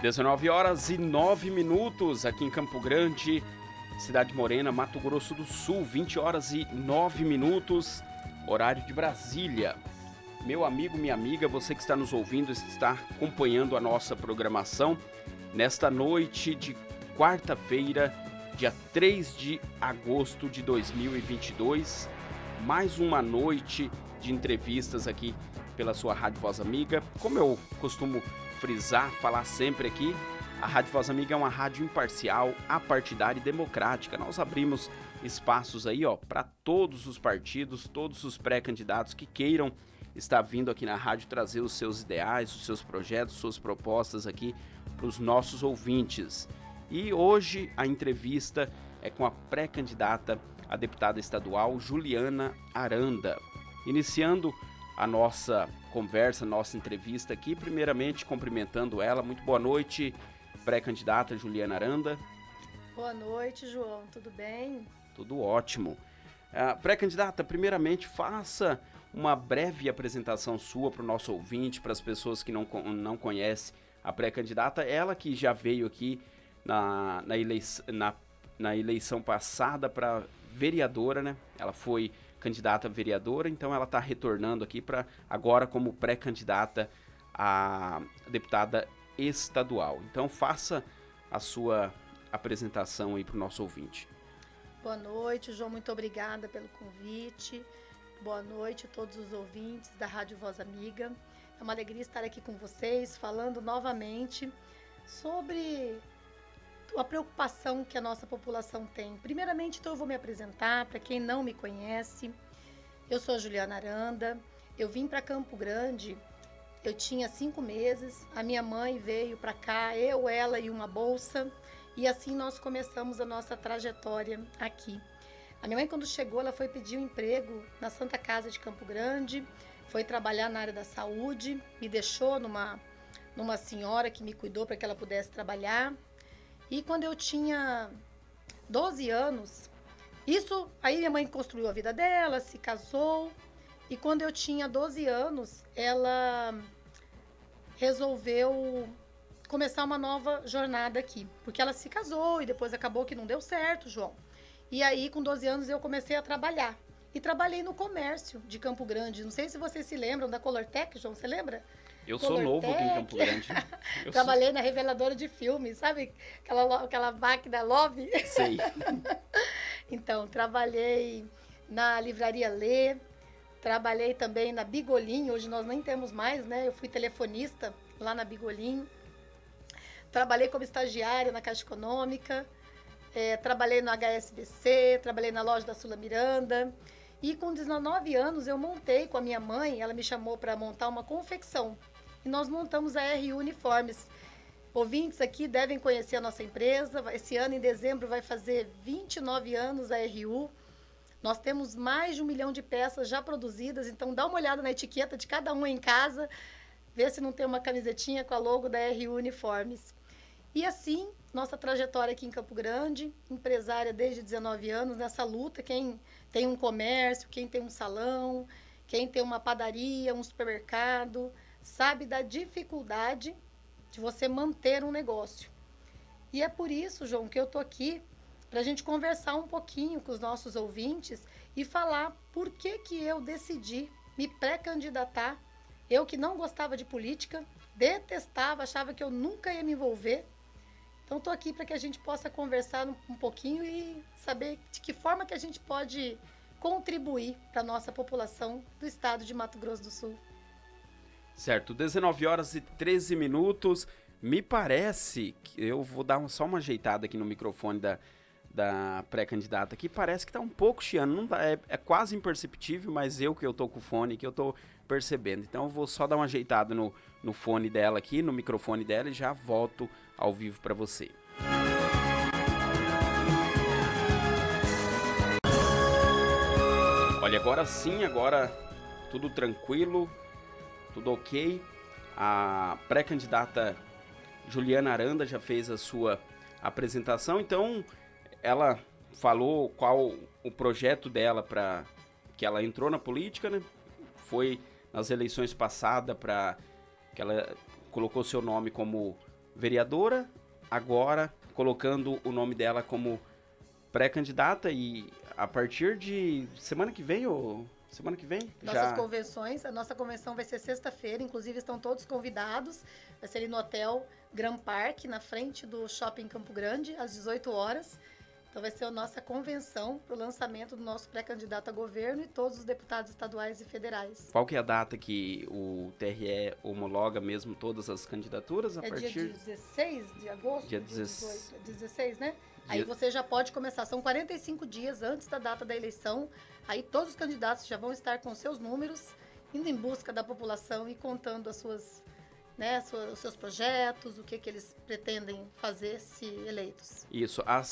19h09 aqui em Campo Grande, Cidade Morena, Mato Grosso do Sul. 20h09, horário de Brasília. Meu amigo, minha amiga, você que está nos ouvindo, está acompanhando a nossa programação nesta noite de quarta-feira, dia 3 de agosto de 2022. Mais uma noite de entrevistas aqui pela sua Rádio Voz Amiga. Como eu costumo frisar, falar sempre aqui, a Rádio Voz Amiga é uma rádio imparcial, apartidária e democrática. Nós abrimos espaços aí, para todos os partidos, todos os pré-candidatos que queiram estar vindo aqui na rádio trazer os seus ideais, os seus projetos, suas propostas aqui para os nossos ouvintes. E hoje a entrevista é com a pré-candidata a deputada estadual Juliana Aranda. Iniciando a nossa conversa, nossa entrevista aqui, primeiramente cumprimentando ela. Muito boa noite, pré-candidata Juliana Aranda. Boa noite, João. Tudo bem? Tudo ótimo. Pré-candidata, primeiramente faça uma breve apresentação sua para o nosso ouvinte, para as pessoas que não conhecem a pré-candidata. Ela que já veio aqui na eleição passada para vereadora, né? Ela foi candidata a vereadora, então ela está retornando aqui para agora como pré-candidata a deputada estadual. Então faça a sua apresentação aí para o nosso ouvinte. Boa noite, João, muito obrigada pelo convite. Boa noite a todos os ouvintes da Rádio Voz Amiga. É uma alegria estar aqui com vocês, falando novamente sobre a preocupação que a nossa população tem. Primeiramente, então, eu vou me apresentar para quem não me conhece. Eu sou a Juliana Aranda, eu vim para Campo Grande, eu tinha 5 meses, a minha mãe veio para cá, eu, ela e uma bolsa, e assim nós começamos a nossa trajetória aqui. A minha mãe, quando chegou, ela foi pedir um emprego na Santa Casa de Campo Grande, foi trabalhar na área da saúde, me deixou numa senhora que me cuidou para que ela pudesse trabalhar. E quando eu tinha 12 anos, aí minha mãe construiu a vida dela, se casou, e quando eu tinha 12 anos, ela resolveu começar uma nova jornada aqui, porque ela se casou e depois acabou que não deu certo, João. E aí, com 12 anos, eu comecei a trabalhar. E trabalhei no comércio de Campo Grande. Não sei se vocês se lembram da Colortec, João, você lembra? Eu sou novo aqui em Campo Grande. Trabalhei na reveladora de filmes, sabe? Aquela máquina Love. Sei. Então, trabalhei na Livraria Lê, trabalhei também na Bigolim, hoje nós nem temos mais, né? Eu fui telefonista lá na Bigolim. Trabalhei como estagiária na Caixa Econômica, trabalhei no HSBC, trabalhei na loja da Sula Miranda. E com 19 anos eu montei com a minha mãe, ela me chamou para montar uma confecção. E nós montamos a RU Uniformes. Ouvintes aqui devem conhecer a nossa empresa. Esse ano, em dezembro, vai fazer 29 anos a RU. Nós temos mais de 1 milhão de peças já produzidas, então dá uma olhada na etiqueta de cada um em casa, vê se não tem uma camisetinha com a logo da RU Uniformes. E assim, nossa trajetória aqui em Campo Grande, empresária desde 19 anos, nessa luta, quem tem um comércio, quem tem um salão, quem tem uma padaria, um supermercado, sabe da dificuldade de você manter um negócio. E é por isso, João, que eu estou aqui para a gente conversar um pouquinho com os nossos ouvintes e falar por que eu decidi me pré-candidatar. Eu que não gostava de política, detestava, achava que eu nunca ia me envolver. Então, estou aqui para que a gente possa conversar um pouquinho e saber de que forma que a gente pode contribuir para a nossa população do estado de Mato Grosso do Sul. Certo, 19h13. Me parece que eu vou dar só uma ajeitada aqui no microfone da pré-candidata aqui. Parece que tá um pouco chiando, não dá, é quase imperceptível, mas eu tô com o fone que eu tô percebendo. Então eu vou só dar uma ajeitada no fone dela aqui, no microfone dela, e já volto ao vivo para você. Olha, agora sim, agora tudo tranquilo, tudo ok. A pré-candidata Juliana Aranda já fez a sua apresentação, então ela falou qual o projeto dela para que ela entrou na política, né? Foi nas eleições passadas para que ela colocou seu nome como vereadora, agora colocando o nome dela como pré-candidata e a partir de semana que vem ou semana que vem? Nossas convenções, a nossa convenção vai ser sexta-feira, inclusive estão todos convidados, vai ser ali no Hotel Grand Park, na frente do Shopping Campo Grande, às 18 horas. Então vai ser a nossa convenção para o lançamento do nosso pré-candidato a governo e todos os deputados estaduais e federais. Qual que é a data que o TRE homologa mesmo todas as candidaturas? Dia 16 de agosto? Dia 16, né? Aí você já pode começar, são 45 dias antes da data da eleição, aí todos os candidatos já vão estar com seus números, indo em busca da população e contando os seus projetos, o que eles pretendem fazer se eleitos. Isso, a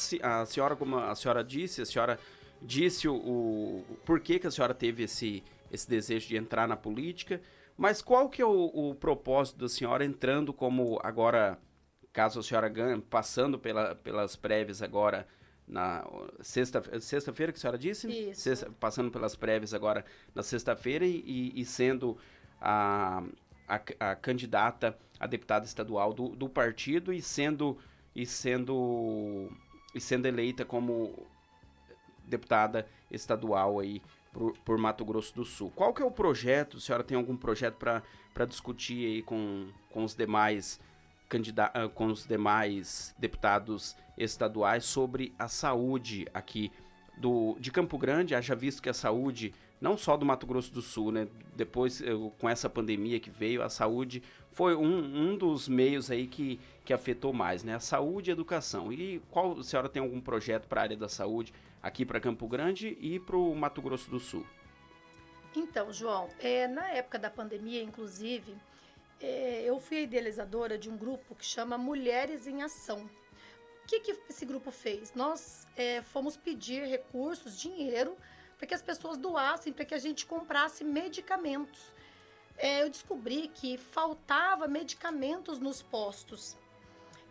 senhora, como a senhora disse o porquê que a senhora teve esse desejo de entrar na política, mas qual que é o propósito da senhora entrando como agora... Caso a senhora ganhe, passando pelas prévias agora na sexta-feira que a senhora disse? Isso. Passando pelas prévias agora na sexta-feira e sendo a candidata a deputada estadual do partido e sendo eleita como deputada estadual aí por Mato Grosso do Sul. Qual que é o projeto? A senhora tem algum projeto para discutir aí com os demais com os demais deputados estaduais sobre a saúde aqui de Campo Grande, haja visto que a saúde, não só do Mato Grosso do Sul, né? Depois, com essa pandemia que veio, a saúde foi um dos meios aí que afetou mais, né? A saúde e a educação. E a senhora tem algum projeto para a área da saúde aqui para Campo Grande e para o Mato Grosso do Sul? Então, João, na época da pandemia, inclusive... eu fui a idealizadora de um grupo que chama Mulheres em Ação. O que esse grupo fez? Nós fomos pedir recursos, dinheiro, para que as pessoas doassem, para que a gente comprasse medicamentos. Eu descobri que faltava medicamentos nos postos.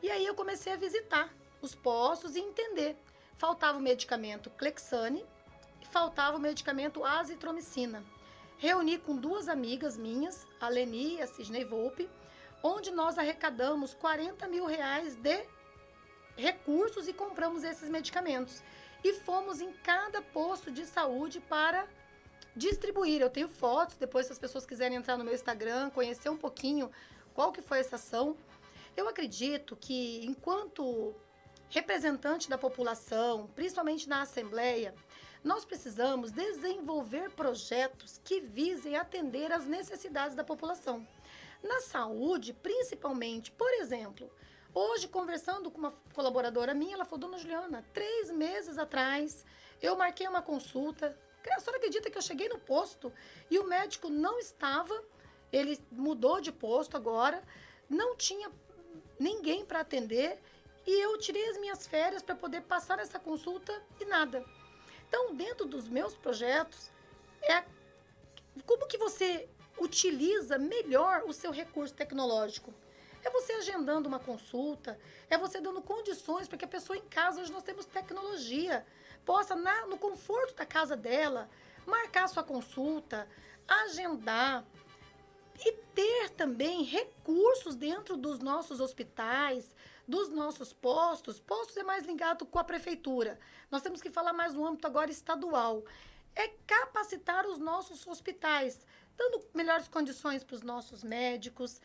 E aí eu comecei a visitar os postos e entender. Faltava o medicamento Clexane e faltava o medicamento azitromicina. Reuni com duas amigas minhas, a Leni e a Sidney Volpe, onde nós arrecadamos R$40 mil de recursos e compramos esses medicamentos. E fomos em cada posto de saúde para distribuir. Eu tenho fotos, depois se as pessoas quiserem entrar no meu Instagram, conhecer um pouquinho qual que foi essa ação. Eu acredito que enquanto representante da população, principalmente na Assembleia, nós precisamos desenvolver projetos que visem atender às necessidades da população. Na saúde, principalmente, por exemplo, hoje conversando com uma colaboradora minha, ela falou: Dona Juliana, 3 meses atrás eu marquei uma consulta. A senhora acredita que eu cheguei no posto e o médico não estava, ele mudou de posto agora, não tinha ninguém para atender e eu tirei as minhas férias para poder passar essa consulta e nada. Então, dentro dos meus projetos, como que você utiliza melhor o seu recurso tecnológico? É você agendando uma consulta, é você dando condições para que a pessoa em casa, hoje nós temos tecnologia, possa, no conforto da casa dela, marcar sua consulta, agendar e ter também recursos dentro dos nossos hospitais, dos nossos postos. Postos é mais ligado com a prefeitura. Nós temos que falar mais no âmbito agora estadual. É capacitar os nossos hospitais, dando melhores condições para os nossos médicos,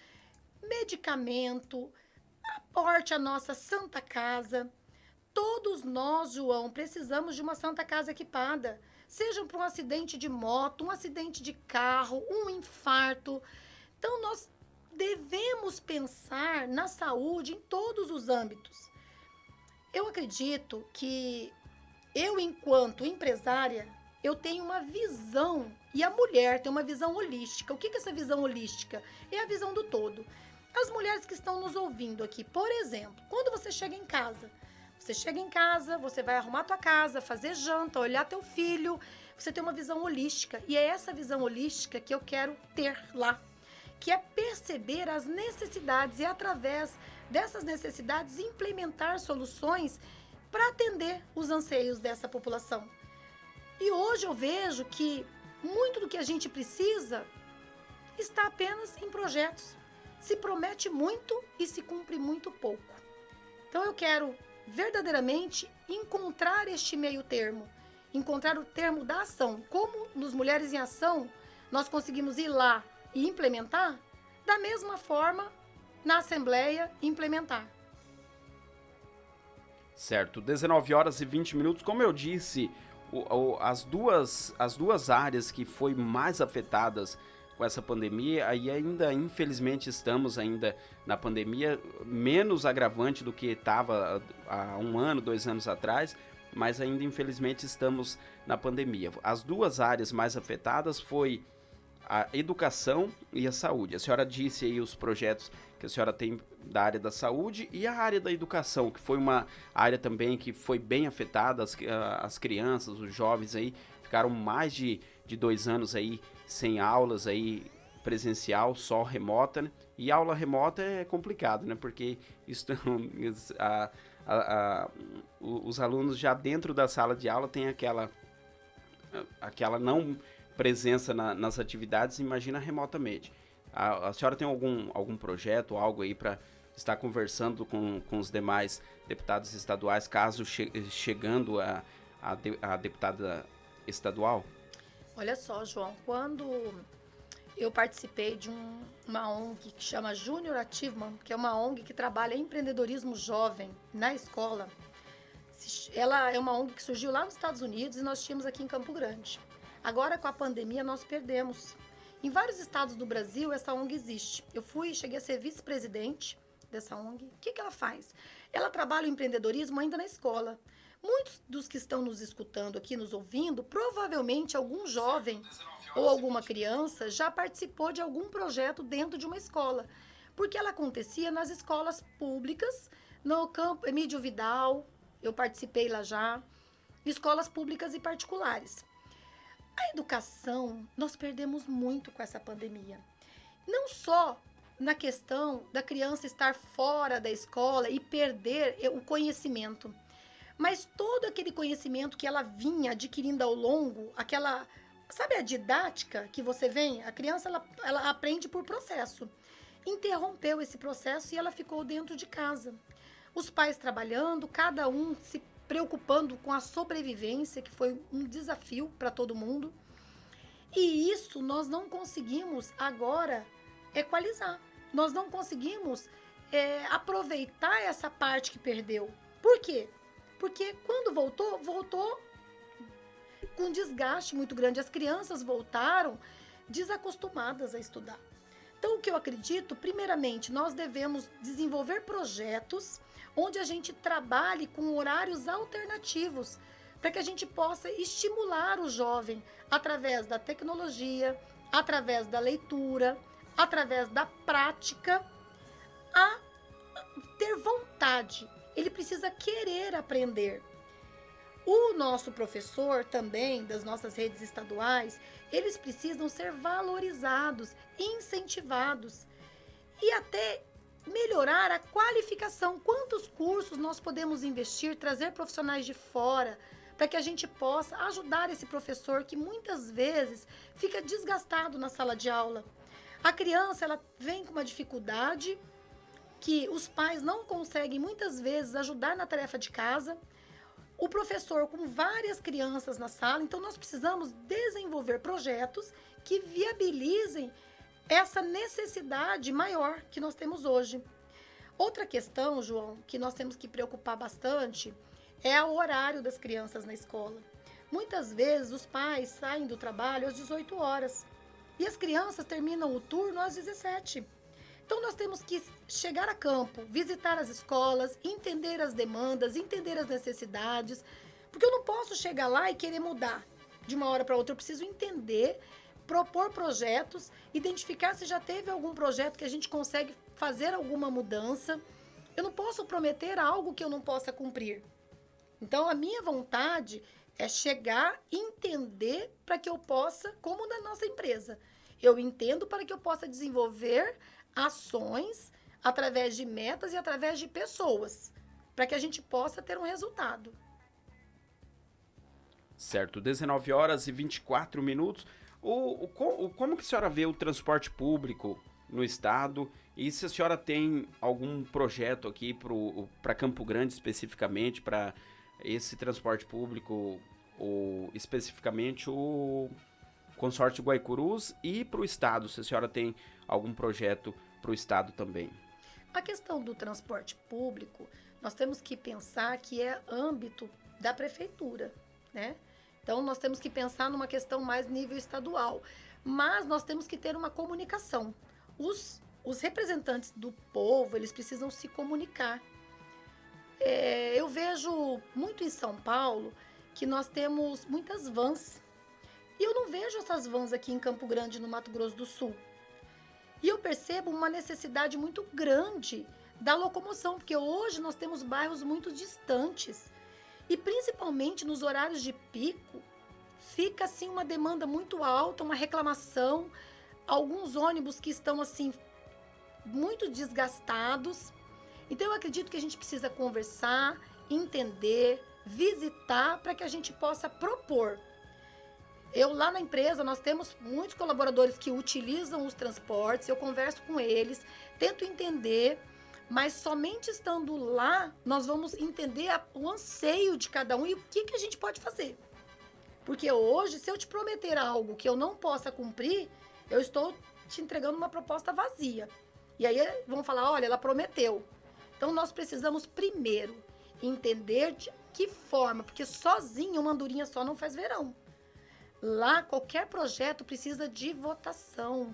medicamento, aporte à nossa Santa Casa. Todos nós, João, precisamos de uma Santa Casa equipada. Seja para um acidente de moto, um acidente de carro, um infarto. Então, nós devemos pensar na saúde em todos os âmbitos. Eu acredito que eu, enquanto empresária, eu tenho uma visão, e a mulher tem uma visão holística. O que é essa visão holística? É a visão do todo. As mulheres que estão nos ouvindo aqui, por exemplo, quando você chega em casa, você vai arrumar a tua casa, fazer janta, olhar teu filho, você tem uma visão holística. E é essa visão holística que eu quero ter lá, que é perceber as necessidades e, através dessas necessidades, implementar soluções para atender os anseios dessa população. E hoje eu vejo que muito do que a gente precisa está apenas em projetos. se promete muito e se cumpre muito pouco. Então eu quero verdadeiramente encontrar este meio termo, encontrar o termo da ação. Como nos Mulheres em Ação nós conseguimos ir lá e implementar, da mesma forma na Assembleia implementar. Certo, 19 horas e 20 minutos. Como eu disse, as duas áreas que foi mais afetadas com essa pandemia, aí ainda infelizmente estamos ainda na pandemia, menos agravante do que estava há 1 ano, 2 anos atrás, mas ainda infelizmente estamos na pandemia. As duas áreas mais afetadas foi a educação e a saúde. A senhora disse aí os projetos que a senhora tem da área da saúde e a área da educação, que foi uma área também que foi bem afetada, as crianças, os jovens aí ficaram mais de 2 anos aí sem aulas aí presencial, só remota, né? E aula remota é complicado, né? Porque os alunos já dentro da sala de aula tem aquela não presença nas atividades, imagina remotamente. A senhora tem algum projeto, algo aí para estar conversando com os demais deputados estaduais, caso chegando a deputada estadual? Olha só, João, quando eu participei de uma ONG que chama Junior Achievement, que é uma ONG que trabalha empreendedorismo jovem na escola. Ela é uma ONG que surgiu lá nos Estados Unidos e nós tínhamos aqui em Campo Grande. Agora, com a pandemia, nós perdemos. Em vários estados do Brasil, essa ONG existe. Cheguei a ser vice-presidente dessa ONG. O que ela faz? Ela trabalha o empreendedorismo ainda na escola. Muitos dos que estão nos escutando aqui, nos ouvindo, provavelmente algum jovem ou alguma criança já participou de algum projeto dentro de uma escola. Porque ela acontecia nas escolas públicas, no campo Emílio Vidal, eu participei lá já, escolas públicas e particulares. A educação, nós perdemos muito com essa pandemia. Não só na questão da criança estar fora da escola e perder o conhecimento, mas todo aquele conhecimento que ela vinha adquirindo ao longo, sabe a didática que você vem? A criança, ela aprende por processo. Interrompeu esse processo e ela ficou dentro de casa. Os pais trabalhando, cada um se preocupando com a sobrevivência, que foi um desafio para todo mundo. E isso nós não conseguimos agora equalizar. Nós não conseguimos aproveitar essa parte que perdeu. Por quê? Porque quando voltou com desgaste muito grande. As crianças voltaram desacostumadas a estudar. Então, o que eu acredito, primeiramente, nós devemos desenvolver projetos onde a gente trabalhe com horários alternativos, para que a gente possa estimular o jovem através da tecnologia, através da leitura, através da prática, a ter vontade. Ele precisa querer aprender. O nosso professor também, das nossas redes estaduais, eles precisam ser valorizados, incentivados e até melhorar a qualificação. Quantos cursos nós podemos investir, trazer profissionais de fora, para que a gente possa ajudar esse professor que muitas vezes fica desgastado na sala de aula. A criança, ela vem com uma dificuldade que os pais não conseguem muitas vezes ajudar na tarefa de casa. O professor com várias crianças na sala, então nós precisamos desenvolver projetos que viabilizem essa necessidade maior que nós temos hoje. Outra questão, João, que nós temos que preocupar bastante é o horário das crianças na escola. Muitas vezes os pais saem do trabalho às 18 horas e as crianças terminam o turno às 17. Então nós temos que chegar a campo, visitar as escolas, entender as demandas, entender as necessidades, porque eu não posso chegar lá e querer mudar de uma hora para outra. Eu preciso entender, propor projetos, identificar se já teve algum projeto que a gente consegue fazer alguma mudança. Eu não posso prometer algo que eu não possa cumprir. Então a minha vontade é chegar e entender para que eu possa, como na nossa empresa, eu entendo para que eu possa desenvolver ações através de metas e através de pessoas, para que a gente possa ter um resultado. Certo, 19 horas e 24 minutos. Como que a senhora vê o transporte público no estado. E se a senhora tem algum projeto aqui para Campo Grande especificamente, para esse transporte público, ou especificamente o consórcio Guaicurus, e para o estado, se a senhora tem algum projeto para o estado também. A questão do transporte público, nós temos que pensar que é âmbito da prefeitura, né? Então, nós temos que pensar numa questão mais nível estadual. Mas nós temos que ter uma comunicação. Os representantes do povo, eles precisam se comunicar. Eu vejo muito em São Paulo que nós temos muitas vans. E eu não vejo essas vans aqui em Campo Grande, no Mato Grosso do Sul. E eu percebo uma necessidade muito grande da locomoção, porque hoje nós temos bairros muito distantes. E principalmente nos horários de pico, fica assim uma demanda muito alta, uma reclamação. Alguns ônibus que estão assim muito desgastados. Então eu acredito que a gente precisa conversar, entender, visitar para que a gente possa propor. Eu lá na empresa, nós temos muitos colaboradores que utilizam os transportes, eu converso com eles, tento entender, mas somente estando lá, nós vamos entender o anseio de cada um e o que a gente pode fazer. Porque hoje, se eu te prometer algo que eu não possa cumprir, eu estou te entregando uma proposta vazia. E aí vão falar, olha, ela prometeu. Então nós precisamos primeiro entender de que forma, porque sozinho uma andorinha só não faz verão. Lá, qualquer projeto precisa de votação.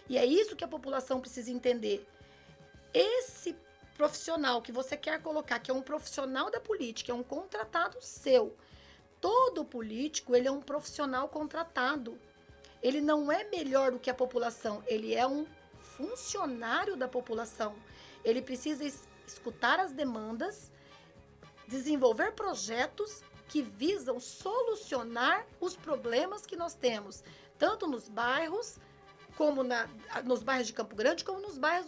E é isso que a população precisa entender. Esse profissional que você quer colocar, que é um profissional da política, é um contratado seu. Todo político, ele é um profissional contratado. Ele não é melhor do que a população, ele é um funcionário da população. Ele precisa escutar as demandas, desenvolver projetos que visam solucionar os problemas que nós temos, tanto nos bairros, como nos bairros de Campo Grande, como nos bairros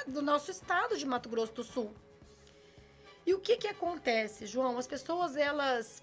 do nosso estado de Mato Grosso do Sul. E o que acontece, João? As pessoas, elas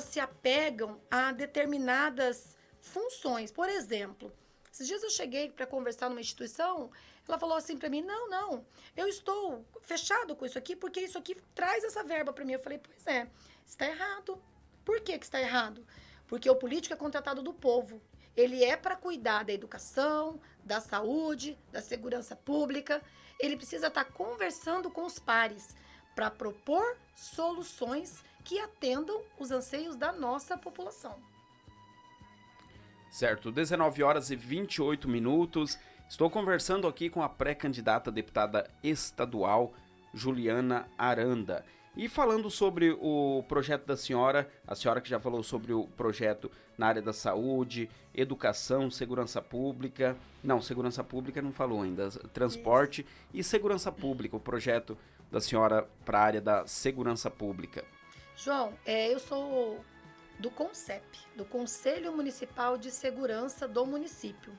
se apegam a determinadas funções. Por exemplo, esses dias eu cheguei para conversar numa instituição, ela falou assim para mim, não, eu estou fechado com isso aqui, porque isso aqui traz essa verba para mim. Eu falei, pois é, está errado. Por que está errado? Porque o político é contratado do povo. Ele é para cuidar da educação, da saúde, da segurança pública. Ele precisa estar conversando com os pares para propor soluções que atendam os anseios da nossa população. Certo, 19 horas e 28 minutos. Estou conversando aqui com a pré-candidata a deputada estadual, Juliana Aranda. E falando sobre o projeto da senhora, a senhora que já falou sobre o projeto na área da saúde, educação, segurança pública. Não, segurança pública não falou ainda. Transporte e segurança pública, o projeto da senhora para a área da segurança pública. João, eu sou do CONCEP, do Conselho Municipal de Segurança do município.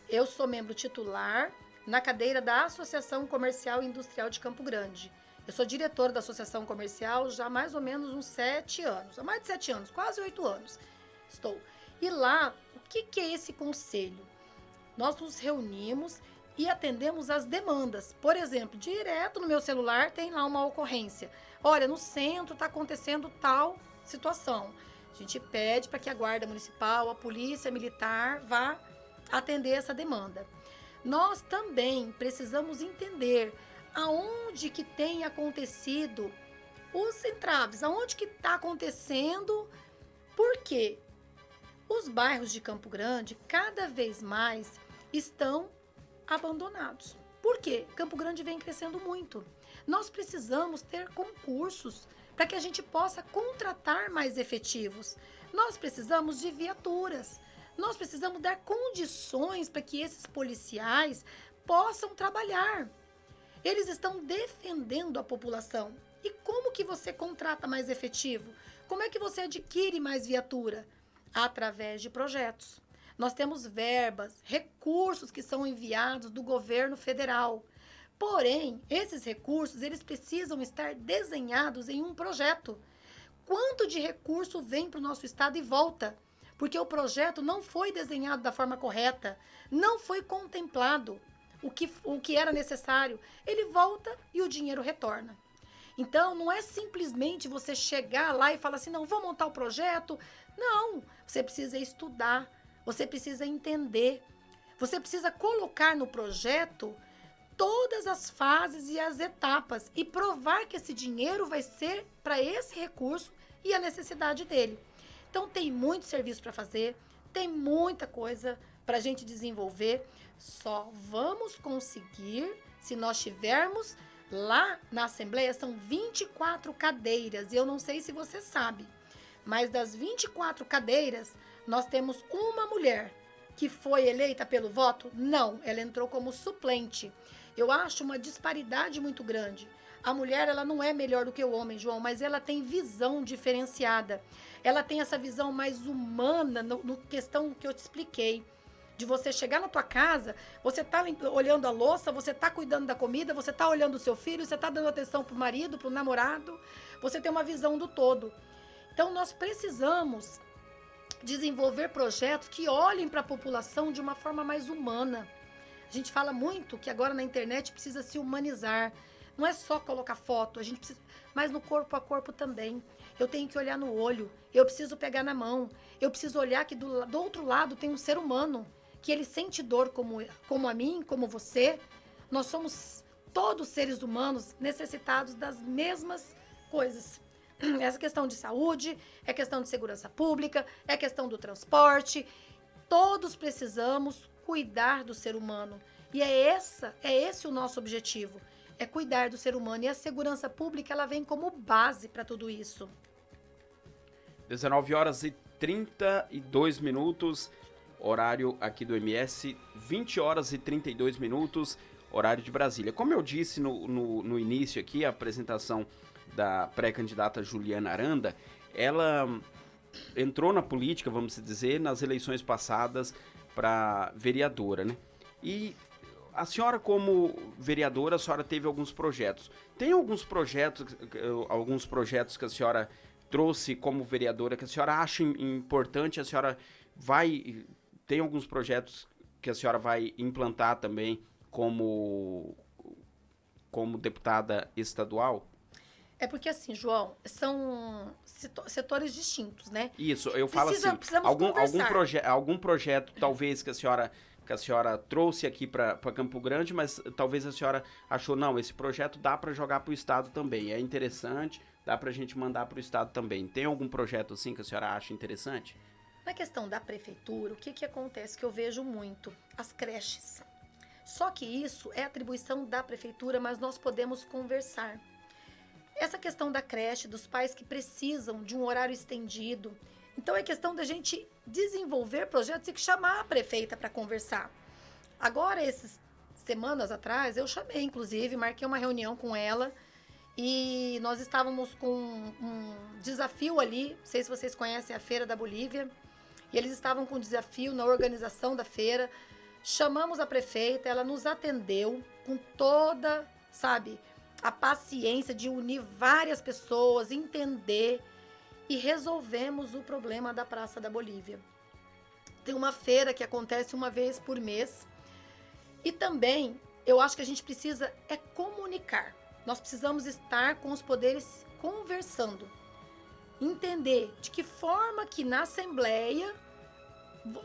Eu sou membro titular na cadeira da Associação Comercial e Industrial de Campo Grande. Eu sou diretora da Associação Comercial já há mais ou menos uns 7 anos, há mais de 7 anos, quase 8 anos estou. E lá, o que é esse conselho? Nós nos reunimos e atendemos as demandas. Por exemplo, direto no meu celular tem lá uma ocorrência. Olha, no centro está acontecendo tal situação. A gente pede para que a Guarda Municipal, a Polícia Militar vá atender essa demanda. Nós também precisamos entender aonde que tem acontecido os entraves, aonde que está acontecendo, porque os bairros de Campo Grande cada vez mais estão abandonados. Por quê? Campo Grande vem crescendo muito. Nós precisamos ter concursos para que a gente possa contratar mais efetivos. Nós precisamos de viaturas. Nós precisamos dar condições para que esses policiais possam trabalhar. Eles estão defendendo a população. E como que você contrata mais efetivo? Como é que você adquire mais viatura? Através de projetos. Nós temos verbas, recursos que são enviados do governo federal. Porém, esses recursos, eles precisam estar desenhados em um projeto. Quanto de recurso vem para o nosso estado e volta? porque o projeto não foi desenhado da forma correta, não foi contemplado o que era necessário. Ele volta e o dinheiro retorna. Então, não é simplesmente você chegar lá e falar assim, não, vou montar o projeto. Não, você precisa estudar, você precisa entender, você precisa colocar no projeto todas as fases e as etapas e provar que esse dinheiro vai ser para esse recurso e a necessidade dele. Então, tem muito serviço para fazer, tem muita coisa para a gente desenvolver. Só vamos conseguir se nós tivermos lá na Assembleia, são 24 cadeiras, e eu não sei se você sabe, mas das 24 cadeiras, nós temos uma mulher que foi eleita pelo voto? Não, ela entrou como suplente. Eu acho uma disparidade muito grande. A mulher, ela não é melhor do que o homem, João, mas ela tem visão diferenciada. Ela tem essa visão mais humana no questão que eu te expliquei. De você chegar na tua casa, você tá olhando a louça, você tá cuidando da comida, você tá olhando o seu filho, você tá dando atenção pro marido, pro namorado, você tem uma visão do todo. Então, nós precisamos desenvolver projetos que olhem para a população de uma forma mais humana. A gente fala muito que agora na internet precisa se humanizar. Não é só colocar foto, a gente precisa, mas no corpo a corpo também. Eu tenho que olhar no olho, eu preciso pegar na mão, eu preciso olhar que do outro lado tem um ser humano, que ele sente dor como a mim, como você. Nós somos todos seres humanos necessitados das mesmas coisas. Essa questão de saúde, é questão de segurança pública, é questão do transporte. Todos precisamos cuidar do ser humano. E é esse o nosso objetivo, é cuidar do ser humano. E a segurança pública, ela vem como base para tudo isso. 19 horas e 32 minutos, horário aqui do MS, 20 horas e 32 minutos, horário de Brasília. Como eu disse no início aqui, a apresentação da pré-candidata Juliana Aranda, ela entrou na política, vamos dizer, nas eleições passadas para vereadora, né? E a senhora, como vereadora, a senhora teve alguns projetos. Tem alguns projetos que a senhora trouxe como vereadora que a senhora acha importante, a senhora tem alguns projetos que a senhora vai implantar também como deputada estadual? É porque assim, João, são setores distintos, né? Isso, eu falo assim, algum projeto talvez que a senhora trouxe aqui para Campo Grande, mas talvez a senhora achou, não, esse projeto dá para jogar para o estado também, é interessante, dá para a gente mandar para o estado também. Tem algum projeto assim que a senhora acha interessante? Na questão da prefeitura, o que acontece que eu vejo muito? As creches. Só que isso é atribuição da prefeitura, mas nós podemos conversar. Essa questão da creche, dos pais que precisam de um horário estendido. Então é questão da gente desenvolver projetos e chamar a prefeita para conversar. Agora, essas semanas atrás, eu chamei, inclusive, marquei uma reunião com ela e nós estávamos com um desafio ali, não sei se vocês conhecem a Feira da Bolívia, e eles estavam com um desafio na organização da feira. Chamamos a prefeita, ela nos atendeu com toda, a paciência de unir várias pessoas, entender, e resolvemos o problema da Praça da Bolívia. Tem uma feira que acontece uma vez por mês, e também eu acho que a gente precisa comunicar. Nós precisamos estar com os poderes conversando, entender de que forma que na Assembleia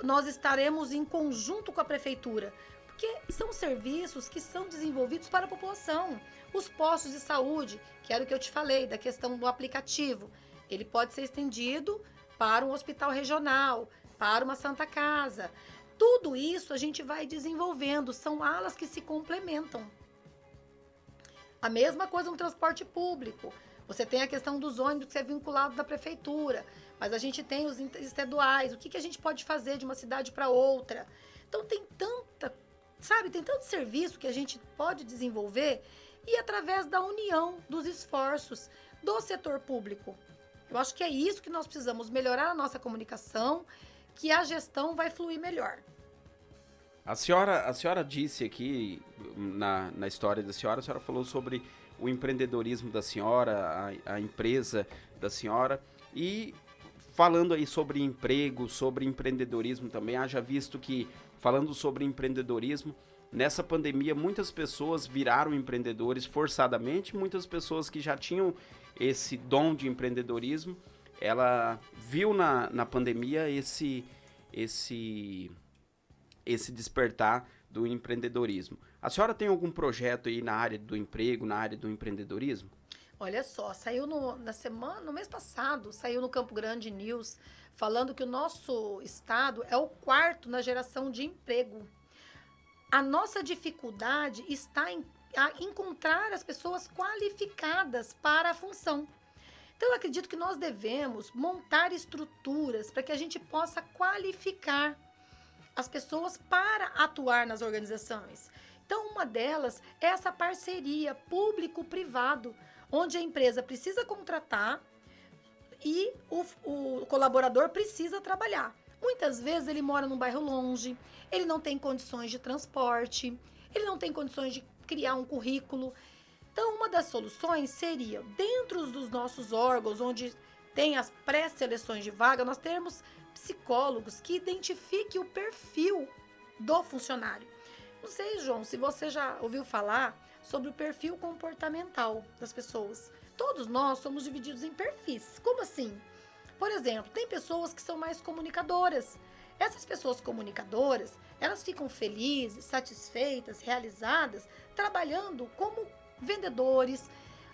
nós estaremos em conjunto com a prefeitura, porque são serviços que são desenvolvidos para a população. Os postos de saúde, que era o que eu te falei, da questão do aplicativo, ele pode ser estendido para um hospital regional, para uma Santa Casa. Tudo isso a gente vai desenvolvendo, são alas que se complementam. A mesma coisa no transporte público. Você tem a questão dos ônibus que é vinculado da prefeitura, mas a gente tem os estaduais. O que a gente pode fazer de uma cidade para outra? Então tem tanto serviço que a gente pode desenvolver e através da união dos esforços do setor público. Eu acho que é isso que nós precisamos, melhorar a nossa comunicação, que a gestão vai fluir melhor. A senhora disse aqui, na história da senhora, a senhora falou sobre o empreendedorismo da senhora, a empresa da senhora, e falando aí sobre emprego, sobre empreendedorismo também, haja visto que, falando sobre empreendedorismo, nessa pandemia muitas pessoas viraram empreendedores forçadamente, muitas pessoas que já tinham esse dom de empreendedorismo, ela viu na pandemia esse despertar do empreendedorismo. A senhora tem algum projeto aí na área do emprego, na área do empreendedorismo? Olha só, saiu no mês passado, saiu no Campo Grande News, falando que o nosso estado é o quarto na geração de emprego. A nossa dificuldade está em encontrar as pessoas qualificadas para a função. Então, eu acredito que nós devemos montar estruturas para que a gente possa qualificar as pessoas para atuar nas organizações. Então, uma delas é essa parceria público-privado, onde a empresa precisa contratar e o colaborador precisa trabalhar. Muitas vezes ele mora num bairro longe, ele não tem condições de transporte, ele não tem condições de criar um currículo. Então, uma das soluções seria, dentro dos nossos órgãos, onde tem as pré-seleções de vaga, nós termos psicólogos que identifiquem o perfil do funcionário. Não sei, João, se você já ouviu falar sobre o perfil comportamental das pessoas. Todos nós somos divididos em perfis. Como assim? Por exemplo, tem pessoas que são mais comunicadoras. Essas pessoas comunicadoras, elas ficam felizes, satisfeitas, realizadas, trabalhando como vendedores,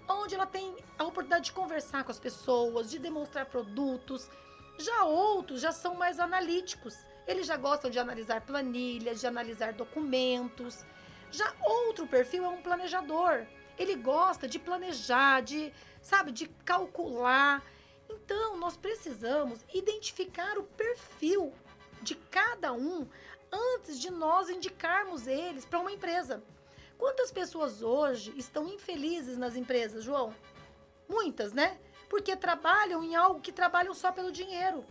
onde ela tem a oportunidade de conversar com as pessoas, de demonstrar produtos. Já outros já são mais analíticos. Eles já gostam de analisar planilhas, de analisar documentos. Já outro perfil é um planejador. Ele gosta de planejar, de calcular. Então, nós precisamos identificar o perfil de cada um antes de nós indicarmos eles para uma empresa. Quantas pessoas hoje estão infelizes nas empresas, João? Muitas, né? Porque trabalham em algo que trabalham só pelo dinheiro.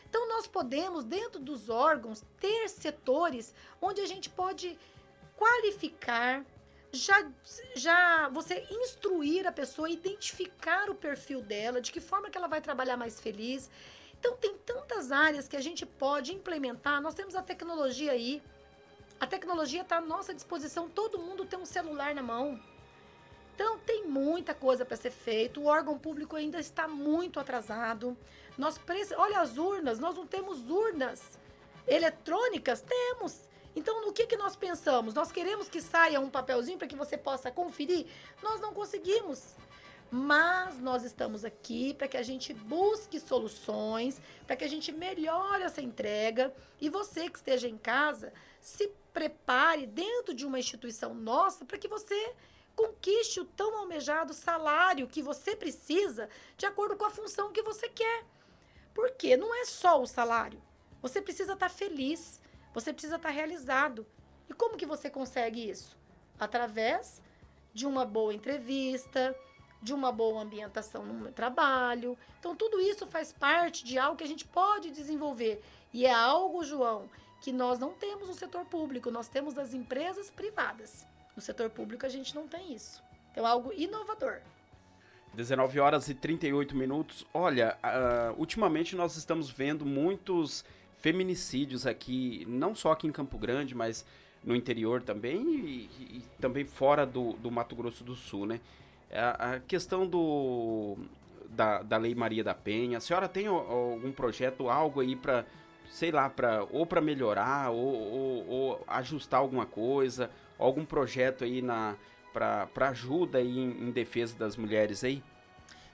Então, nós podemos, dentro dos órgãos, ter setores onde a gente pode qualificar, já você instruir a pessoa, identificar o perfil dela, de que forma que ela vai trabalhar mais feliz. Então, tem tantas áreas que a gente pode implementar. Nós temos a tecnologia aí. A tecnologia está à nossa disposição. Todo mundo tem um celular na mão. Então, tem muita coisa para ser feito. O órgão público ainda está muito atrasado. Olha as urnas. Nós não temos urnas eletrônicas? Temos. Então, no que nós pensamos? Nós queremos que saia um papelzinho para que você possa conferir? Nós não conseguimos. Mas nós estamos aqui para que a gente busque soluções, para que a gente melhore essa entrega. E você que esteja em casa, se prepare dentro de uma instituição nossa para que você conquiste o tão almejado salário que você precisa de acordo com a função que você quer. Porque não é só o salário. Você precisa estar feliz. Você precisa estar realizado. E como que você consegue isso? Através de uma boa entrevista, de uma boa ambientação no trabalho. Então, tudo isso faz parte de algo que a gente pode desenvolver. E é algo, João, que nós não temos no setor público, nós temos nas empresas privadas. No setor público, a gente não tem isso. Então, é algo inovador. 19 horas e 38 minutos. Olha, ultimamente nós estamos vendo muitos feminicídios aqui, não só aqui em Campo Grande, mas no interior também e também fora do Mato Grosso do Sul, né? A questão da Lei Maria da Penha, a senhora tem algum projeto, algo aí para, sei lá, para melhorar ou ajustar alguma coisa, algum projeto aí para ajuda aí em defesa das mulheres aí?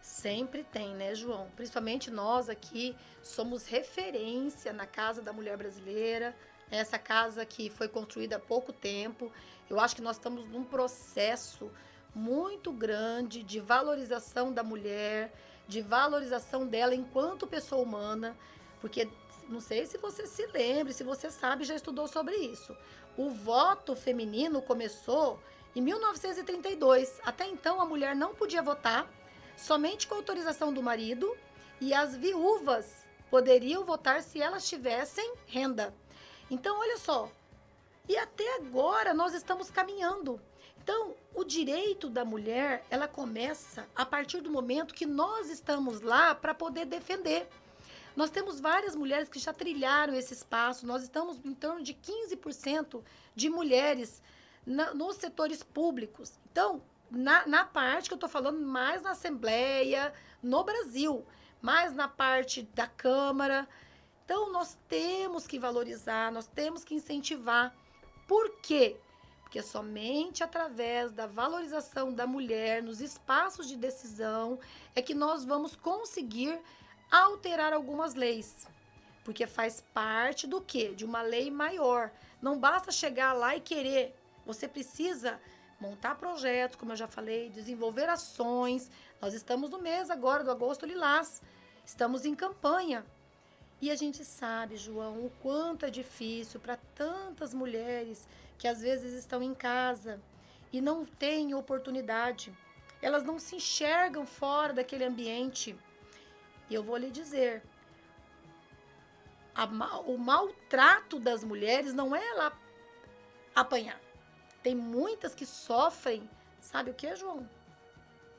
Sempre tem, né, João? Principalmente nós aqui somos referência na Casa da Mulher Brasileira, essa casa que foi construída há pouco tempo. Eu acho que nós estamos num processo muito grande de valorização da mulher, de valorização dela enquanto pessoa humana, porque não sei se você se lembra, se você sabe, já estudou sobre isso. O voto feminino começou em 1932. Até então a mulher não podia votar, somente com autorização do marido, e as viúvas poderiam votar se elas tivessem renda. Então, olha só, e até agora nós estamos caminhando. Então, o direito da mulher, ela começa a partir do momento que nós estamos lá para poder defender. Nós temos várias mulheres que já trilharam esse espaço. Nós estamos em torno de 15% de mulheres nos setores públicos. Então, na parte que eu estou falando, mais na Assembleia, no Brasil, mais na parte da Câmara. Então, nós temos que valorizar, nós temos que incentivar. Por quê? Porque somente através da valorização da mulher nos espaços de decisão é que nós vamos conseguir alterar algumas leis. Porque faz parte do quê? De uma lei maior. Não basta chegar lá e querer. Você precisa montar projetos, como eu já falei, desenvolver ações. Nós estamos no mês agora do Agosto Lilás. Estamos em campanha. E a gente sabe, João, o quanto é difícil para tantas mulheres que às vezes estão em casa e não têm oportunidade. Elas não se enxergam fora daquele ambiente. E eu vou lhe dizer, o maltrato das mulheres não é ela apanhar. Tem muitas que sofrem, sabe o que, João?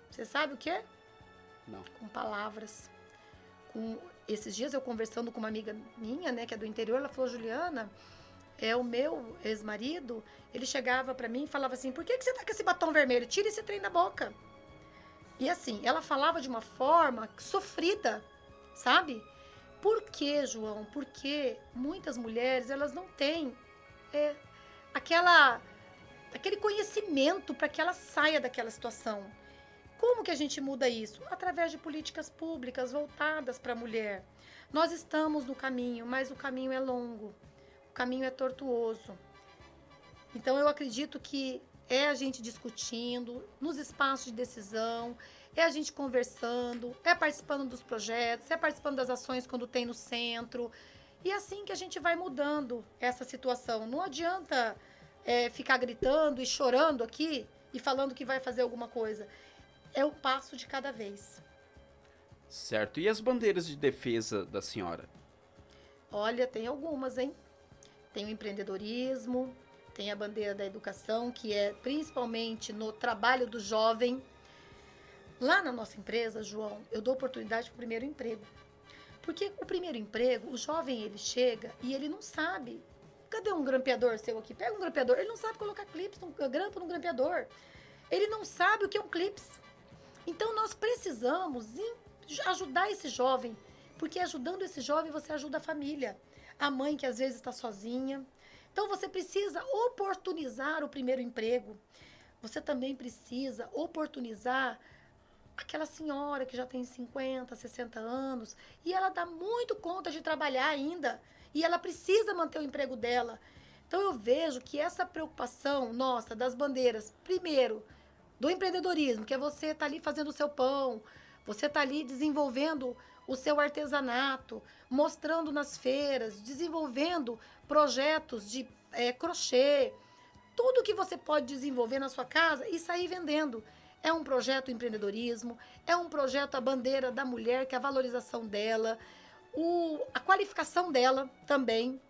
Você sabe o que? Não. Com palavras. Esses dias eu conversando com uma amiga minha, né, que é do interior, ela falou, Juliana, o meu ex-marido, ele chegava pra mim e falava assim, por que você tá com esse batom vermelho? Tira esse trem da boca. E assim, ela falava de uma forma sofrida, sabe? Por quê, João? Porque muitas mulheres, elas não têm aquele conhecimento para que ela saia daquela situação. Como que a gente muda isso? Através de políticas públicas voltadas para a mulher. Nós estamos no caminho, mas o caminho é longo, o caminho é tortuoso. Então eu acredito que é a gente discutindo nos espaços de decisão, é a gente conversando, é participando dos projetos, é participando das ações quando tem no centro. E é assim que a gente vai mudando essa situação. Não adianta ficar gritando e chorando aqui e falando que vai fazer alguma coisa. É o passo de cada vez. Certo. E as bandeiras de defesa da senhora? Olha, tem algumas, hein? Tem o empreendedorismo, tem a bandeira da educação, que é principalmente no trabalho do jovem. Lá na nossa empresa, João, eu dou oportunidade para o primeiro emprego. Porque o primeiro emprego, o jovem, ele chega e ele não sabe. Cadê um grampeador seu aqui? Pega um grampeador. Ele não sabe colocar clips, grampo no grampeador. Ele não sabe o que é um clips. Então, nós precisamos ajudar esse jovem. Porque ajudando esse jovem, você ajuda a família. A mãe que às vezes está sozinha. Então, você precisa oportunizar o primeiro emprego. Você também precisa oportunizar aquela senhora que já tem 50, 60 anos e ela dá muito conta de trabalhar ainda e ela precisa manter o emprego dela. Então eu vejo que essa preocupação nossa das bandeiras, primeiro, do empreendedorismo, que é você estar ali fazendo o seu pão, você estar ali desenvolvendo o seu artesanato, mostrando nas feiras, desenvolvendo projetos de crochê, tudo que você pode desenvolver na sua casa e sair vendendo. É um projeto empreendedorismo, é um projeto a bandeira da mulher, que é a valorização dela, a qualificação dela também,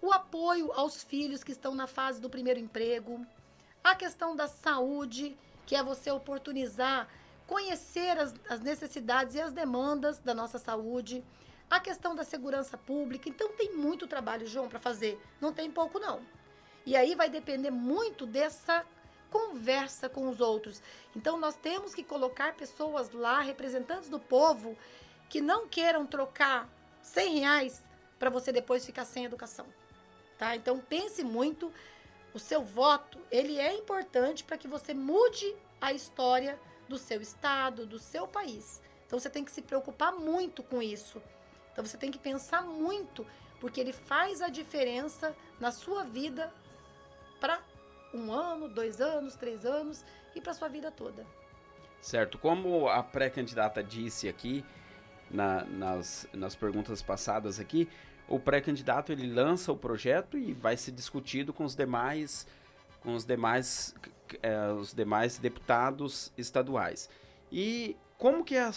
o apoio aos filhos que estão na fase do primeiro emprego, a questão da saúde, que é você oportunizar, conhecer as necessidades e as demandas da nossa saúde, a questão da segurança pública. Então tem muito trabalho, João, para fazer, não tem pouco não. E aí vai depender muito dessa conversa com os outros. Então, nós temos que colocar pessoas lá, representantes do povo, que não queiram trocar R$100 para você depois ficar sem educação. Tá? Então, pense muito. O seu voto, ele é importante para que você mude a história do seu estado, do seu país. Então, você tem que se preocupar muito com isso. Então, você tem que pensar muito, porque ele faz a diferença na sua vida para 1 ano, 2 anos, 3 anos e para sua vida toda. Certo. Como a pré-candidata disse aqui, nas perguntas passadas aqui, o pré-candidato ele lança o projeto e vai ser discutido com os demais deputados estaduais. E como que a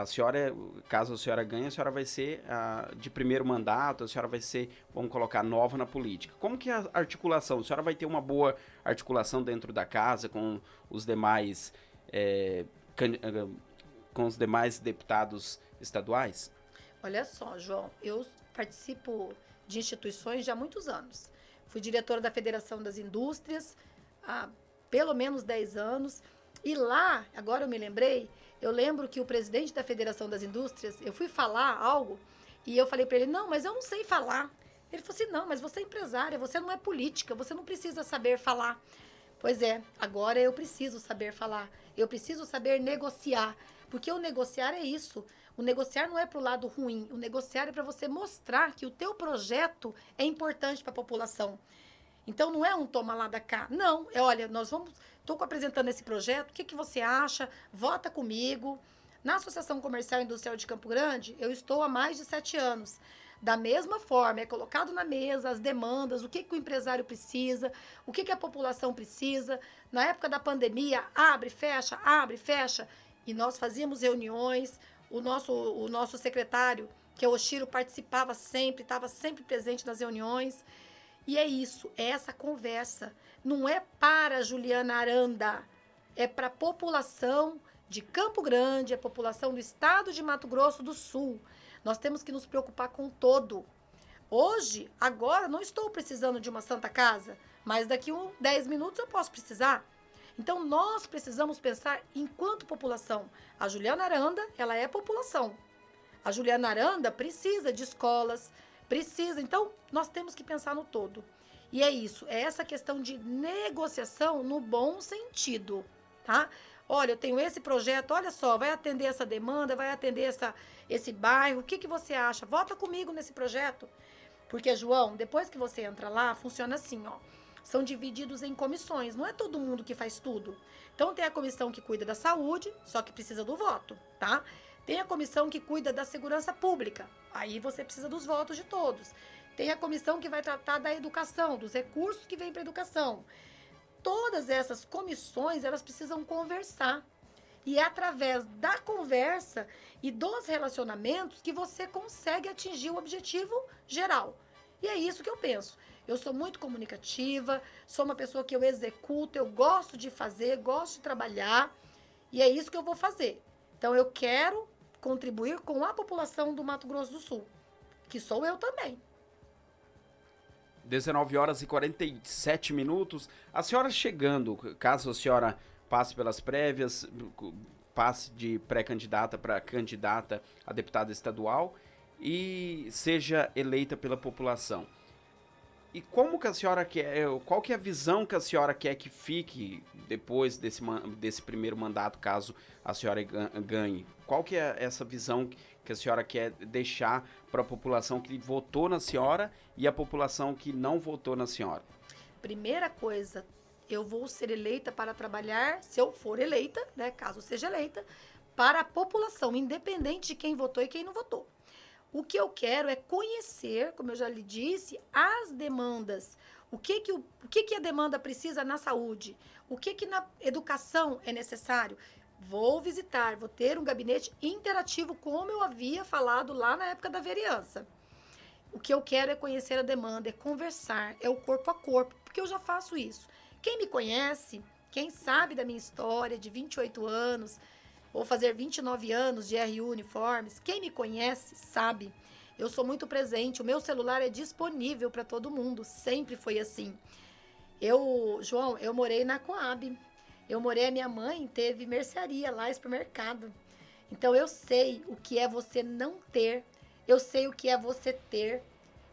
senhora, caso a senhora ganhe, a senhora vai ser de primeiro mandato, a senhora vai ser, vamos colocar, nova na política. Como que é a articulação? A senhora vai ter uma boa articulação dentro da casa com os demais deputados estaduais? Olha só, João, eu participo de instituições já há muitos anos. Fui diretora da Federação das Indústrias há pelo menos 10 anos. E lá, agora eu me lembrei, eu lembro que o presidente da Federação das Indústrias, eu fui falar algo e eu falei para ele, não, mas eu não sei falar. Ele falou assim, não, mas você é empresária, você não é política, você não precisa saber falar. Pois é, agora eu preciso saber falar, eu preciso saber negociar, porque o negociar é isso. O negociar não é para o lado ruim, o negociar é para você mostrar que o teu projeto é importante para a população. Então não é um toma lá da cá, não, é olha, estou apresentando esse projeto, o que você acha? Vota comigo. Na Associação Comercial e Industrial de Campo Grande, eu estou há mais de 7 anos. Da mesma forma, é colocado na mesa as demandas, o que o empresário precisa, o que a população precisa. Na época da pandemia, abre, fecha, e nós fazíamos reuniões, o nosso secretário, que é o Oshiro, participava sempre, estava sempre presente nas reuniões. E é isso, é essa conversa. Não é para Juliana Aranda, é para a população de Campo Grande, a população do estado de Mato Grosso do Sul. Nós temos que nos preocupar com todo. Hoje, agora, não estou precisando de uma Santa Casa, mas daqui 10 minutos eu posso precisar. Então, nós precisamos pensar enquanto população. A Juliana Aranda, ela é população. A Juliana Aranda precisa de escolas, precisa. Então, nós temos que pensar no todo. E é isso, é essa questão de negociação no bom sentido, tá? Olha, eu tenho esse projeto, olha só, vai atender essa demanda, vai atender esse bairro, o que você acha? Vota comigo nesse projeto. Porque, João, depois que você entra lá, funciona assim, ó. São divididos em comissões, não é todo mundo que faz tudo. Então, tem a comissão que cuida da saúde, só que precisa do voto, tá? Tem a comissão que cuida da segurança pública, aí você precisa dos votos de todos. Tem a comissão que vai tratar da educação, dos recursos que vêm para a educação. Todas essas comissões, elas precisam conversar. E é através da conversa e dos relacionamentos que você consegue atingir o objetivo geral. E é isso que eu penso. Eu sou muito comunicativa, sou uma pessoa que eu executo, eu gosto de fazer, gosto de trabalhar. E é isso que eu vou fazer. Então, eu quero contribuir com a população do Mato Grosso do Sul, que sou eu também. 19 horas e 47 minutos. A senhora chegando, caso a senhora passe pelas prévias, passe de pré-candidata para candidata a deputada estadual e seja eleita pela população. E como que a senhora quer, qual que é a visão que a senhora quer que fique depois desse primeiro mandato, caso a senhora ganhe? Qual que é essa visão que a senhora quer deixar para a população que votou na senhora e a população que não votou na senhora? Primeira coisa, eu vou ser eleita para trabalhar, se eu for eleita, né, caso seja eleita, para a população, independente de quem votou e quem não votou. O que eu quero é conhecer, como eu já lhe disse, as demandas. O que a demanda precisa na saúde? O que na educação é necessário? Vou visitar, vou ter um gabinete interativo, como eu havia falado lá na época da vereança. O que eu quero é conhecer a demanda, é conversar, é o corpo a corpo, porque eu já faço isso. Quem me conhece, quem sabe da minha história de 28 anos, vou fazer 29 anos de RU Uniformes. Quem me conhece sabe, eu sou muito presente, o meu celular é disponível para todo mundo, sempre foi assim. João, eu morei na Coab, a minha mãe teve mercearia lá, supermercado. Então eu sei o que é você não ter, eu sei o que é você ter.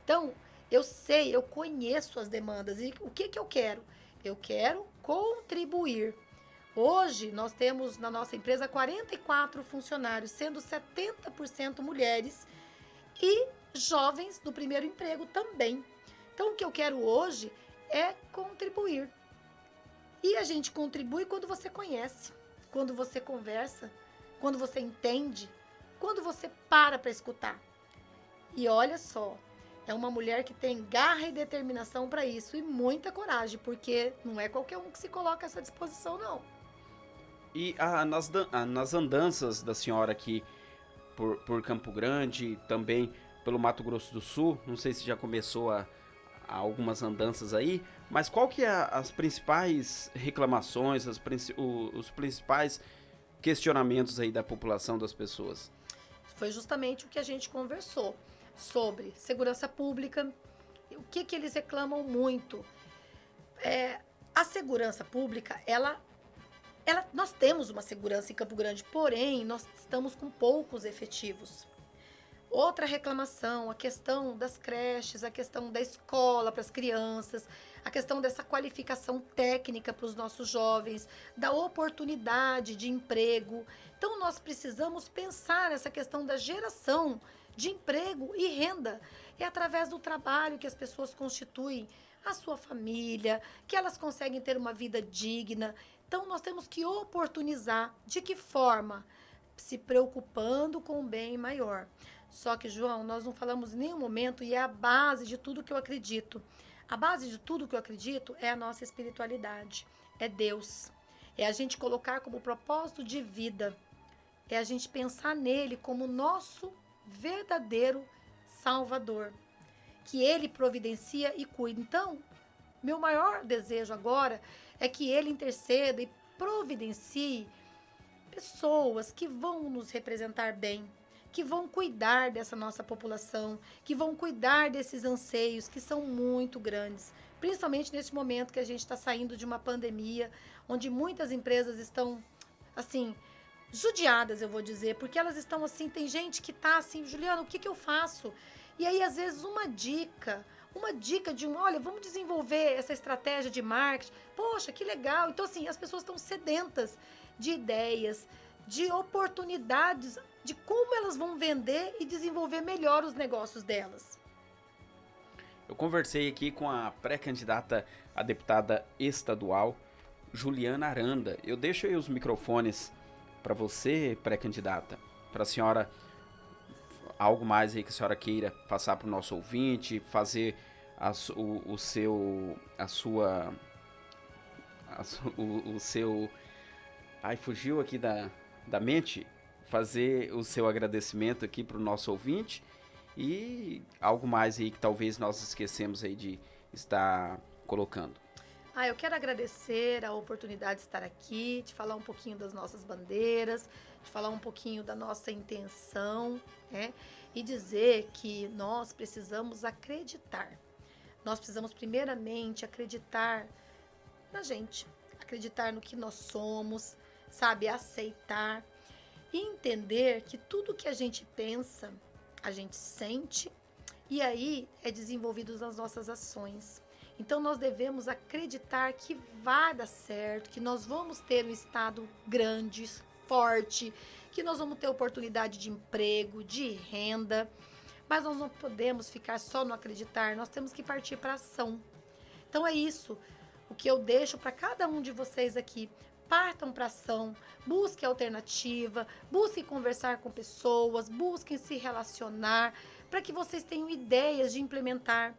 Então, eu conheço as demandas e o que eu quero? Eu quero contribuir. Hoje, nós temos na nossa empresa 44 funcionários, sendo 70% mulheres e jovens do primeiro emprego também. Então, o que eu quero hoje é contribuir. E a gente contribui quando você conhece, quando você conversa, quando você entende, quando você para escutar. E olha só, é uma mulher que tem garra e determinação para isso e muita coragem, porque não é qualquer um que se coloca a essa disposição, não. E nas andanças da senhora aqui por Campo Grande, também pelo Mato Grosso do Sul, não sei se já começou a algumas andanças aí, mas qual que é as principais reclamações, os principais questionamentos aí da população, das pessoas? foi justamente o que a gente conversou sobre segurança pública. O que eles reclamam muito? A segurança pública, nós temos uma segurança em Campo Grande, porém, nós estamos com poucos efetivos. Outra reclamação, a questão das creches, a questão da escola para as crianças, a questão dessa qualificação técnica para os nossos jovens, da oportunidade de emprego. Então, nós precisamos pensar nessa questão da geração de emprego e renda. É através do trabalho que as pessoas constituem a sua família, que elas conseguem ter uma vida digna. Então, nós temos que oportunizar. De que forma? Se preocupando com o bem maior. Só que, João, nós não falamos em nenhum momento, e é a base de tudo que eu acredito. A base de tudo que eu acredito é a nossa espiritualidade, é Deus. É a gente colocar como propósito de vida, é a gente pensar nele como nosso verdadeiro Salvador, que ele providencia e cuida. Então, meu maior desejo agora é que ele interceda e providencie pessoas que vão nos representar bem, que vão cuidar dessa nossa população, que vão cuidar desses anseios que são muito grandes, principalmente nesse momento que a gente está saindo de uma pandemia, onde muitas empresas estão, assim, judiadas, eu vou dizer, porque elas estão assim, tem gente que está assim, Juliana, o que eu faço? E aí, às vezes, uma dica de olha, vamos desenvolver essa estratégia de marketing, poxa, que legal. Então, assim, as pessoas estão sedentas de ideias, de oportunidades, de como elas vão vender e desenvolver melhor os negócios delas. Eu conversei aqui com a pré-candidata a deputada estadual, Juliana Aranda. Eu deixo aí os microfones para você, pré-candidata, para a senhora, algo mais aí que a senhora queira passar para o nosso ouvinte, fazer o seu... Ai, fugiu aqui da mente. Fazer o seu agradecimento aqui para o nosso ouvinte e algo mais aí que talvez nós esquecemos aí de estar colocando. Eu quero agradecer a oportunidade de estar aqui, de falar um pouquinho das nossas bandeiras, de falar um pouquinho da nossa intenção, né? E dizer que nós precisamos acreditar. Nós precisamos primeiramente acreditar na gente, acreditar no que nós somos, sabe, aceitar e entender que tudo que a gente pensa, a gente sente e aí é desenvolvido nas nossas ações. Então, nós devemos acreditar que vai dar certo, que nós vamos ter um estado grande, forte, que nós vamos ter oportunidade de emprego, de renda, mas nós não podemos ficar só no acreditar, nós temos que partir para a ação. Então, é isso o que eu deixo para cada um de vocês aqui. Partam para ação, busquem alternativa, busquem conversar com pessoas, busquem se relacionar, para que vocês tenham ideias de implementar.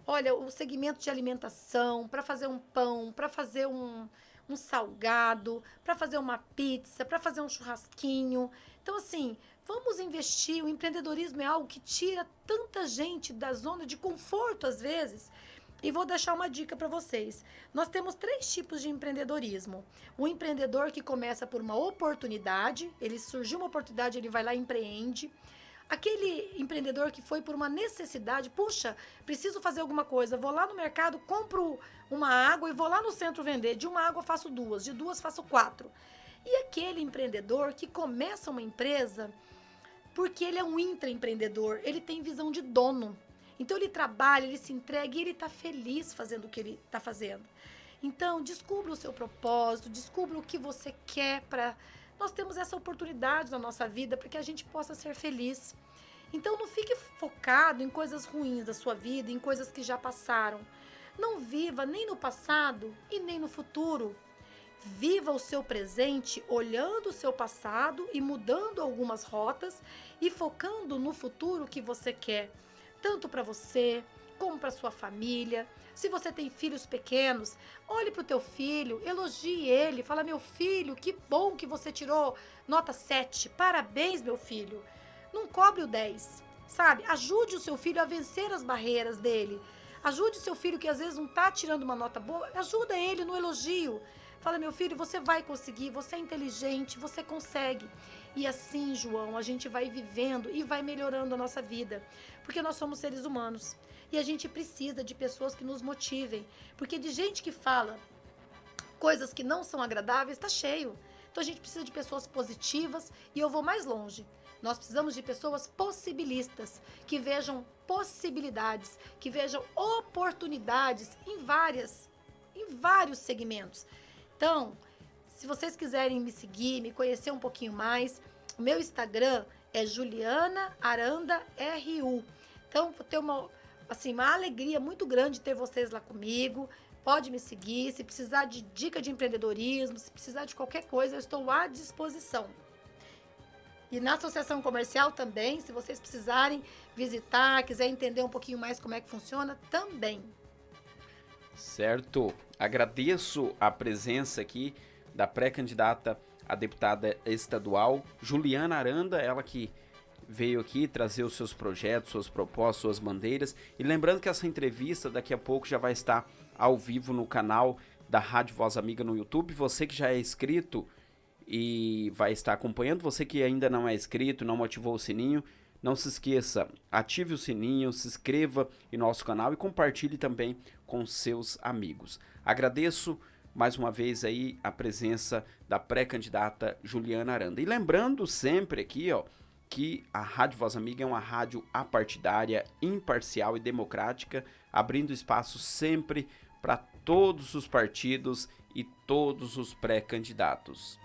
Olha, o segmento de alimentação, para fazer um pão, para fazer um salgado, para fazer uma pizza, para fazer um churrasquinho. Então, assim, vamos investir. O empreendedorismo é algo que tira tanta gente da zona de conforto, às vezes. E vou deixar uma dica para vocês. Nós temos 3 tipos de empreendedorismo. O empreendedor que começa por uma oportunidade, ele surgiu uma oportunidade, ele vai lá e empreende. Aquele empreendedor que foi por uma necessidade, puxa, preciso fazer alguma coisa, vou lá no mercado, compro uma água e vou lá no centro vender. De uma água faço 2, de 2 faço 4. E aquele empreendedor que começa uma empresa porque ele é um intraempreendedor, ele tem visão de dono. Então, ele trabalha, ele se entrega e ele está feliz fazendo o que ele está fazendo. Então, descubra o seu propósito, descubra o que você quer para... Nós temos essa oportunidade na nossa vida para que a gente possa ser feliz. Então, não fique focado em coisas ruins da sua vida, em coisas que já passaram. Não viva nem no passado e nem no futuro. Viva o seu presente olhando o seu passado e mudando algumas rotas e focando no futuro que você quer. Tanto para você, como para sua família. Se você tem filhos pequenos, olhe para o teu filho, elogie ele, fala, meu filho, que bom que você tirou nota 7, parabéns, meu filho. Não cobre o 10, sabe? Ajude o seu filho a vencer as barreiras dele. Ajude o seu filho que às vezes não está tirando uma nota boa, ajuda ele no elogio. Fala, meu filho, você vai conseguir, você é inteligente, você consegue. E assim, João, a gente vai vivendo e vai melhorando a nossa vida, porque nós somos seres humanos e a gente precisa de pessoas que nos motivem, porque de gente que fala coisas que não são agradáveis está cheio. Então a gente precisa de pessoas positivas e eu vou mais longe. Nós precisamos de pessoas possibilistas, que vejam possibilidades, que vejam oportunidades em vários segmentos. Então, se vocês quiserem me seguir, me conhecer um pouquinho mais, o meu Instagram é Juliana Aranda RU. Então, vou ter uma alegria muito grande ter vocês lá comigo. Pode me seguir. Se precisar de dica de empreendedorismo, se precisar de qualquer coisa, eu estou à disposição. E na associação comercial também, se vocês precisarem visitar, quiser entender um pouquinho mais como é que funciona, também. Certo. Agradeço a presença aqui da pré-candidata a deputada estadual Juliana Aranda, ela que veio aqui trazer os seus projetos, suas propostas, suas bandeiras. E lembrando que essa entrevista daqui a pouco já vai estar ao vivo no canal da Rádio Voz Amiga no YouTube. Você que já é inscrito e vai estar acompanhando, você que ainda não é inscrito, não ativou o sininho, não se esqueça, ative o sininho, se inscreva em nosso canal e compartilhe também com seus amigos. Agradeço mais uma vez aí a presença da pré-candidata Juliana Aranda. E lembrando sempre aqui, que a Rádio Voz Amiga é uma rádio apartidária, imparcial e democrática, abrindo espaço sempre para todos os partidos e todos os pré-candidatos.